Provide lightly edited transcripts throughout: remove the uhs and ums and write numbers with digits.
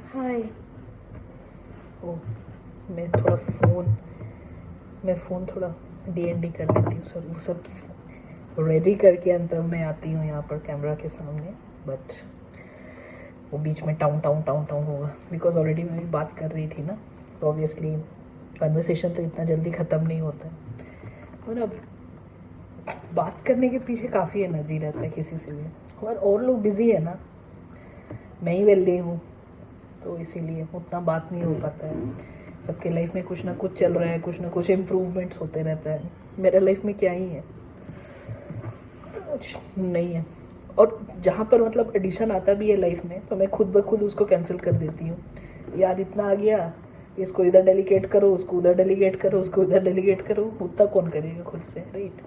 हाय। ओ, मैं फ़ोन थोड़ा डी कर लेती हूँ, सॉरी। वो सब रेडी करके अंत में आती हूँ यहाँ पर कैमरा के सामने, बट वो बीच में टाउन टाउन टाउन टाउन होगा बिकॉज ऑलरेडी मैं भी बात कर रही थी ना, तो ऑब्वियसली कन्वर्सेशन तो इतना जल्दी ख़त्म नहीं होता है। और अब बात करने के पीछे काफ़ी एनर्जी रहता है किसी से भी, और लोग बिज़ी है ना, मैं ही वेली हूँ, तो इसीलिए उतना बात नहीं हो पाता है। सबके लाइफ में कुछ ना कुछ चल रहा है, कुछ ना कुछ इम्प्रूवमेंट्स होते रहता है। मेरे लाइफ में क्या ही है, कुछ नहीं है। और जहाँ पर मतलब एडिशन आता भी है लाइफ में, तो मैं खुद ब खुद उसको कैंसिल कर देती हूँ। यार इतना आ गया, इसको इधर डेलीगेट करो, उसको उधर डेलीगेट करो, उसको उधर डेलीगेट करो, उतना कौन करेगा खुद से, राइट।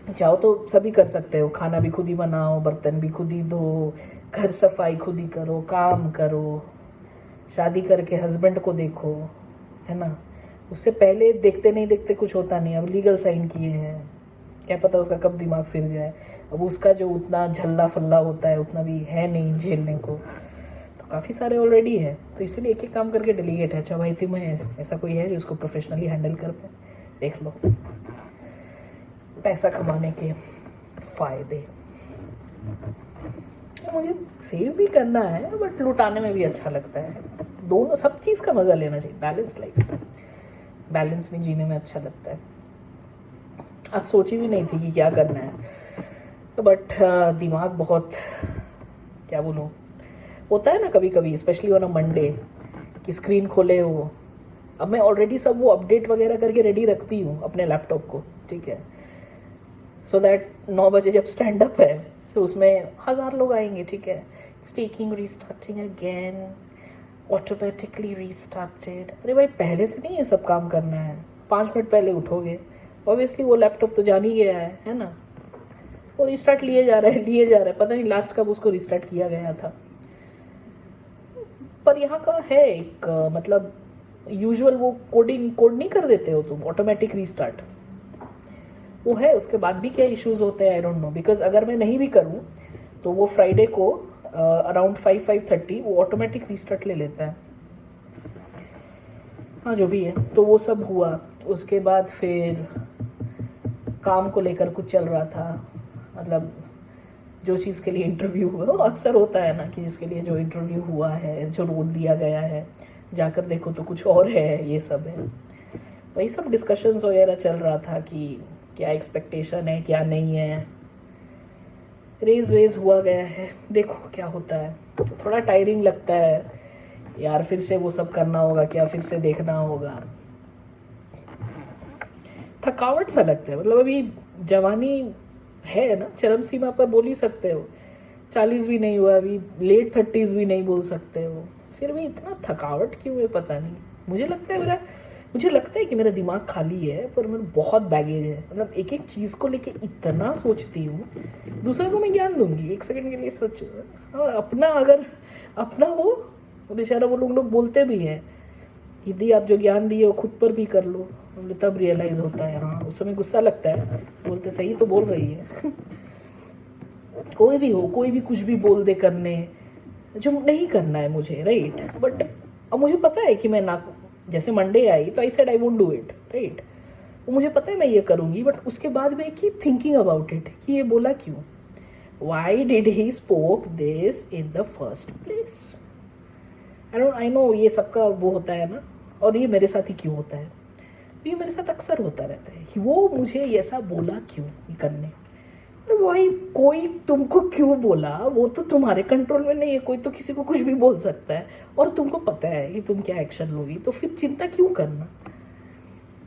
चाहो तो सभी कर सकते हो, खाना भी खुद ही बनाओ, बर्तन भी खुद ही धो, घर सफाई खुद ही करो, काम करो, शादी करके हस्बैंड को देखो, है ना। उससे पहले देखते नहीं देखते कुछ होता नहीं। अब लीगल साइन किए हैं, क्या पता उसका कब दिमाग फिर जाए। अब उसका जो उतना झल्ला फल्ला होता है उतना भी है नहीं झेलने को, तो काफ़ी सारे ऑलरेडी है, तो इसीलिए एक एक काम करके डेलीगेट है। अच्छा भाई थी मैं, ऐसा कोई है जो उसको प्रोफेशनली हैंडल कर पाए। देख लो पैसा कमाने के फ़ायदे। मुझे सेव भी करना है बट लुटाने में भी अच्छा लगता है। दोनों, सब चीज़ का मज़ा लेना चाहिए। बैलेंस लाइफ, बैलेंस में जीने में अच्छा लगता है। आज सोची भी नहीं थी कि क्या करना है, बट दिमाग बहुत, क्या बोलूँ, होता है ना कभी कभी, स्पेशली ऑन अ मंडे, कि स्क्रीन खोले हो। अब मैं ऑलरेडी सब वो अपडेट वगैरह करके रेडी रखती हूँ अपने लैपटॉप को, ठीक है, सो दैट 9 बजे जब स्टैंड अप है तो उसमें 1000 लोग आएंगे, ठीक है। Staking restarting again, automatically restarted. अरे भाई पहले से नहीं ये सब काम करना है, 5 मिनट पहले उठोगे, ऑब्वियसली वो लैपटॉप तो जान ही गया है ना। वो रिस्टार्ट लिए जा रहा है, लिए जा रहा है, पता नहीं लास्ट कब उसको रिस्टार्ट किया गया था। पर यहाँ का है एक मतलब यूजुअल वो कोड नहीं कर देते हो तुम, ऑटोमेटिक रीस्टार्ट वो है। उसके बाद भी क्या इश्यूज होते हैं आई डोंट नो, बिकॉज अगर मैं नहीं भी करूँ तो वो फ्राइडे को अराउंड 5-5:30 वो ऑटोमेटिक रीस्टार्ट ले लेता है। हाँ जो भी है, तो वो सब हुआ। उसके बाद फिर काम को लेकर कुछ चल रहा था, मतलब जो चीज़ के लिए इंटरव्यू हुआ, वो अक्सर होता है ना कि जिसके लिए जो इंटरव्यू हुआ है, जो रोल दिया गया है, जाकर देखो तो कुछ और है, ये सब है। वही सब डिस्कशंस वगैरह चल रहा था कि क्या एक्सपेक्टेशन है क्या नहीं है। रेज वेज हुआ गया है, देखो क्या होता है। थोड़ा टायरिंग लगता है यार, फिर से वो सब करना होगा क्या, फिर से देखना होगा, थकावट सा लगता है। मतलब अभी जवानी है ना चरम सीमा पर, बोल ही सकते हो। 40 भी नहीं हुआ अभी, लेट 30s भी नहीं बोल सकते हो, फिर भी इतना थकावट क्यों है पता नहीं। मुझे लगता है कि मेरा दिमाग खाली है, पर मेरे बहुत बैगेज है। मतलब एक एक चीज़ को लेके इतना सोचती हूँ, दूसरे को मैं ज्ञान दूंगी, 1 सेकंड के लिए सोच, और अपना अगर अपना हो, बेचारा वो लोग बोलते भी हैं कि दी आप जो ज्ञान दिए हो खुद पर भी कर लो। बोले तब रियलाइज़ होता है, हाँ उस समय गुस्सा लगता है, बोलते सही तो बोल रही है। कोई भी हो, कोई भी कुछ भी बोल दे करने, जो नहीं करना है मुझे, राइट। बट अब मुझे पता है कि मैं ना, जैसे मंडे आई तो I said I won't do it, right. वो मुझे पता है मैं ये करूँगी, बट उसके बाद मैं कीप थिंकिंग अबाउट इट कि ये बोला क्यों, why did he spoke this in the first place. I know ये सबका वो होता है ना, और ये मेरे साथ ही क्यों होता है, ये मेरे साथ अक्सर होता रहता है कि वो मुझे ऐसा बोला क्यों ये करने। अरे भाई कोई तुमको क्यों बोला वो तो तुम्हारे कंट्रोल में नहीं है, कोई तो किसी को कुछ भी बोल सकता है, और तुमको पता है कि तुम क्या एक्शन लोगी, तो फिर चिंता क्यों करना।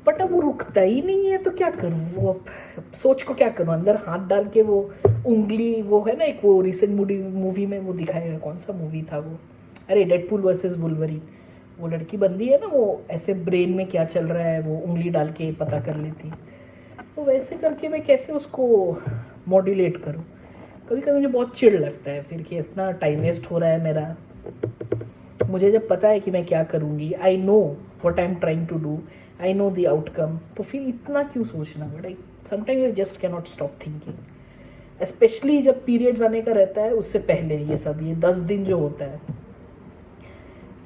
बट अब वो रुकता ही नहीं है, तो क्या करूँ। वो अब सोच को क्या करूँ, अंदर हाथ डाल के वो उंगली, वो है ना एक वो रिसेंट मूवी में वो दिखाया गया, कौन सा मूवी था वो, अरे डेडपुल वर्सेस वुल्वरीन। वो लड़की बंदी है ना, वो ऐसे ब्रेन में क्या चल रहा है वो उंगली डाल के पता कर लेती, तो वैसे करके मैं कैसे उसको मॉड्यूलेट करूँ। कभी कभी मुझे बहुत चिढ़ लगता है फिर कि इतना टाइम वेस्ट हो रहा है मेरा। मुझे जब पता है कि मैं क्या करूँगी, I know what I am trying to do, I know the outcome, तो फिर इतना क्यों सोचना। But I sometimes I just can not stop thinking, especially जब पीरियड्स आने का रहता है उससे पहले। ये सब ये 10 दिन जो होता है,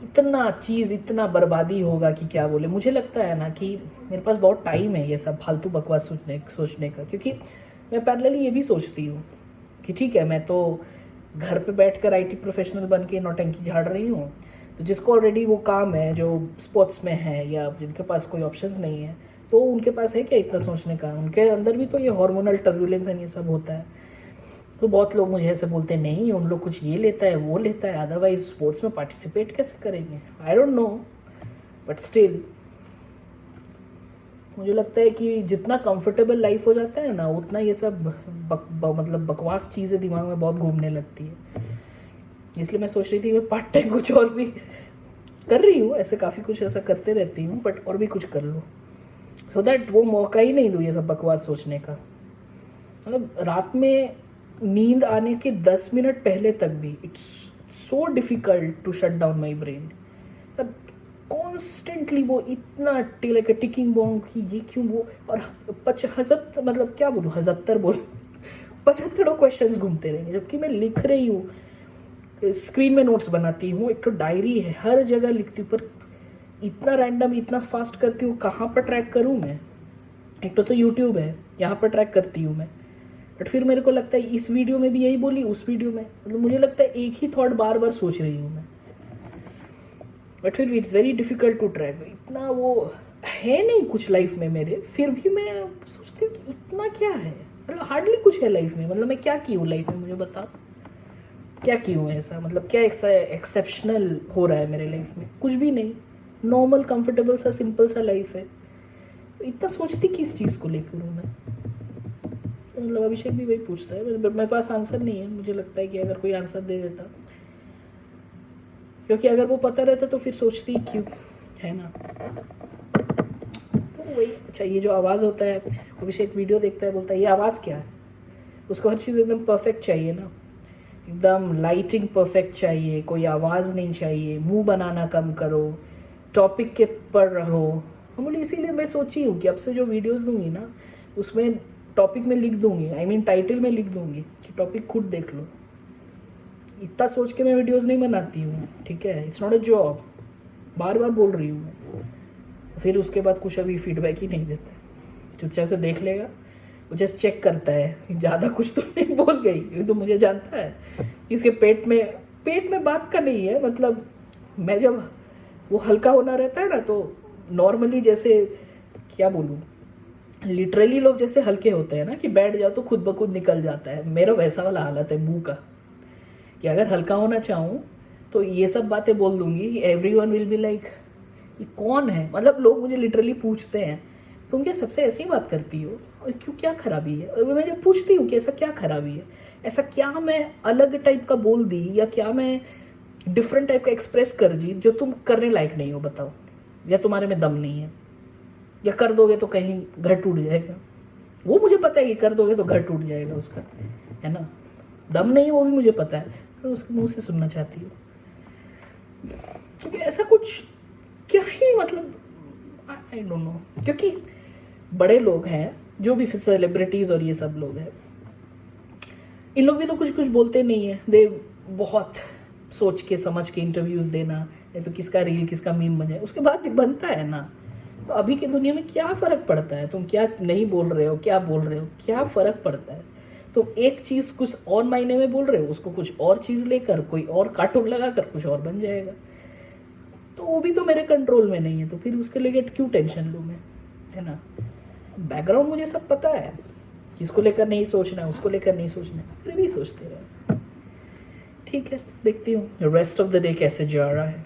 इतना चीज़, इतना बर्बादी होगा कि क्या बोले। मुझे लगता है ना कि मेरे पास बहुत टाइम है ये सब फालतू बकवास सोचने का, क्योंकि मैं पैरेलली ये भी सोचती हूँ कि ठीक है, मैं तो घर पे बैठकर आईटी प्रोफेशनल बन के नौटंकी झाड़ रही हूँ, तो जिसको ऑलरेडी वो काम है, जो स्पोर्ट्स में है या जिनके पास कोई ऑप्शंस नहीं है, तो उनके पास है क्या इतना सोचने का। उनके अंदर भी तो ये हार्मोनल टर्बुलेंस एंड ये सब होता है। तो बहुत लोग मुझे ऐसे बोलते हैं, नहीं उन लोग कुछ ये लेता है वो लेता है, अदरवाइज स्पोर्ट्स में पार्टिसिपेट कैसे करेंगे। I don't know, but still मुझे लगता है कि जितना कंफर्टेबल लाइफ हो जाता है ना, उतना ये सब मतलब बकवास चीज़ें दिमाग में बहुत घूमने लगती है। इसलिए मैं सोच रही थी मैं पार्ट टाइम कुछ और भी कर रही हूँ, ऐसे काफ़ी कुछ ऐसा करते रहती हूँ, बट और भी कुछ कर लूँ, सो दैट वो मौका ही नहीं दूँ ये सब बकवास सोचने का। मतलब रात में नींद आने के 10 मिनट पहले तक भी it's so difficult to shut down my brain. मतलब कॉन्स्टेंटली वो इतना लाइक टिकिंग बॉम्ब कि ये क्यों वो, और 75 मतलब क्या बोलूँ 75 बोल 75 क्वेश्चंस घूमते रहेंगे, जबकि मैं लिख रही हूँ, स्क्रीन में नोट्स बनाती हूँ, एक तो डायरी है, हर जगह लिखती हूँ, पर इतना रैंडम इतना फास्ट करती हूँ, कहाँ पर ट्रैक करूँ मैं। एक तो यूट्यूब है, यहाँ पर ट्रैक करती हूँ मैं, बट फिर मेरे को लगता है इस वीडियो में भी यही बोली, उस वीडियो में, मतलब मुझे लगता है एक ही थॉट बार बार सोच रही हूँ मैं, बट फिर it's very difficult to track. इतना वो है नहीं कुछ लाइफ में मेरे, फिर भी मैं सोचती हूँ कि इतना क्या है, मतलब हार्डली कुछ है लाइफ में। मतलब मैं क्या की हूँ लाइफ में, मुझे बताओ क्या की हूँ ऐसा, मतलब क्या एक्सेप्शनल हो रहा है मेरे लाइफ में। कुछ भी नहीं, नॉर्मल कंफर्टेबल सा सिंपल सा लाइफ है। तो इतना सोचती किस चीज़ को लेकर हूँ मैं। मतलब अभिषेक भी वही पूछता है, मेरे पास आंसर नहीं है। मुझे लगता है कि अगर कोई आंसर दे देता, क्योंकि अगर वो पता रहता तो फिर सोचती क्यों, है ना। तो वही, अच्छा ये जो आवाज़ होता है, अभिषेक वीडियो देखता है, बोलता है ये आवाज़ क्या है। उसको हर चीज़ एकदम परफेक्ट चाहिए ना, एकदम लाइटिंग परफेक्ट चाहिए, कोई आवाज़ नहीं चाहिए, मुंह बनाना कम करो, टॉपिक के पर रहो। हम बोले इसीलिए मैं सोची हूँ कि अब से जो वीडियोस दूंगी ना, उसमें टॉपिक में लिख दूंगी, आई मीन टाइटल में लिख दूंगी कि टॉपिक खुद देख लो। इतना सोच के मैं वीडियोस नहीं बनाती हूँ, ठीक है, इट्स नॉट अ जॉब, बार बार बोल रही हूँ मैं। फिर उसके बाद कुछ अभी फीडबैक ही नहीं देता है, चुपचाप से देख लेगा, वो जस्ट चेक करता है ज़्यादा कुछ तो नहीं बोल गई, ये तो मुझे जानता है कि इसके पेट में बात का नहीं है। मतलब मैं जब वो हल्का होना रहता है ना, तो नॉर्मली जैसे क्या बोलूँ, लिटरली लोग जैसे हल्के होते हैं ना कि बैठ जाओ तो खुद ब खुद निकल जाता है, मेरा वैसा वाला हालत है मुंह का, कि अगर हल्का होना चाहूँ तो ये सब बातें बोल दूंगी कि एवरीवन विल बी लाइक ये कौन है। मतलब लोग मुझे लिटरली पूछते हैं तुम क्या सबसे ऐसी बात करती हो, और क्यों, क्या खराबी है। और मैं जब पूछती हूँ कि ऐसा क्या खराबी है, ऐसा क्या मैं अलग टाइप का बोल दी, या क्या मैं डिफरेंट टाइप का एक्सप्रेस कर दी जो तुम करने लायक नहीं हो, बताओ, या तुम्हारे में दम नहीं है, या कर दोगे तो कहीं घर टूट जाएगा। वो मुझे पता है कि कर दोगे तो घर टूट जाएगा उसका, है ना, दम नहीं है वो भी मुझे पता है, पर उसके मुंह से सुनना चाहती हूँ। क्योंकि ऐसा कुछ क्या ही, मतलब आई डोंट नो, क्योंकि बड़े लोग हैं जो भी सेलिब्रिटीज़ और ये सब लोग हैं, इन लोग भी तो कुछ कुछ बोलते नहीं है, दे बहुत सोच के समझ के इंटरव्यूज़ देना, नहीं तो किसका रील किसका मीम बन जाए, उसके बाद भी बनता है ना। तो अभी की दुनिया में क्या फ़र्क पड़ता है, तुम क्या नहीं बोल रहे हो, क्या बोल रहे हो, क्या फ़र्क पड़ता है। तुम एक चीज़ कुछ और मायने में बोल रहे हो, उसको कुछ और चीज़ लेकर कोई और कार्टून लगा कर कुछ और बन जाएगा। तो वो भी तो मेरे कंट्रोल में नहीं है, तो फिर उसके लिए क्यों टेंशन लूँ मैं, है ना। बैकग्राउंड मुझे सब पता है, किसको लेकर नहीं सोचना है, उसको लेकर नहीं सोचना है, फिर भी सोचते रहे। ठीक है, देखती हूँ रेस्ट ऑफ द डे कैसे जा रहा है।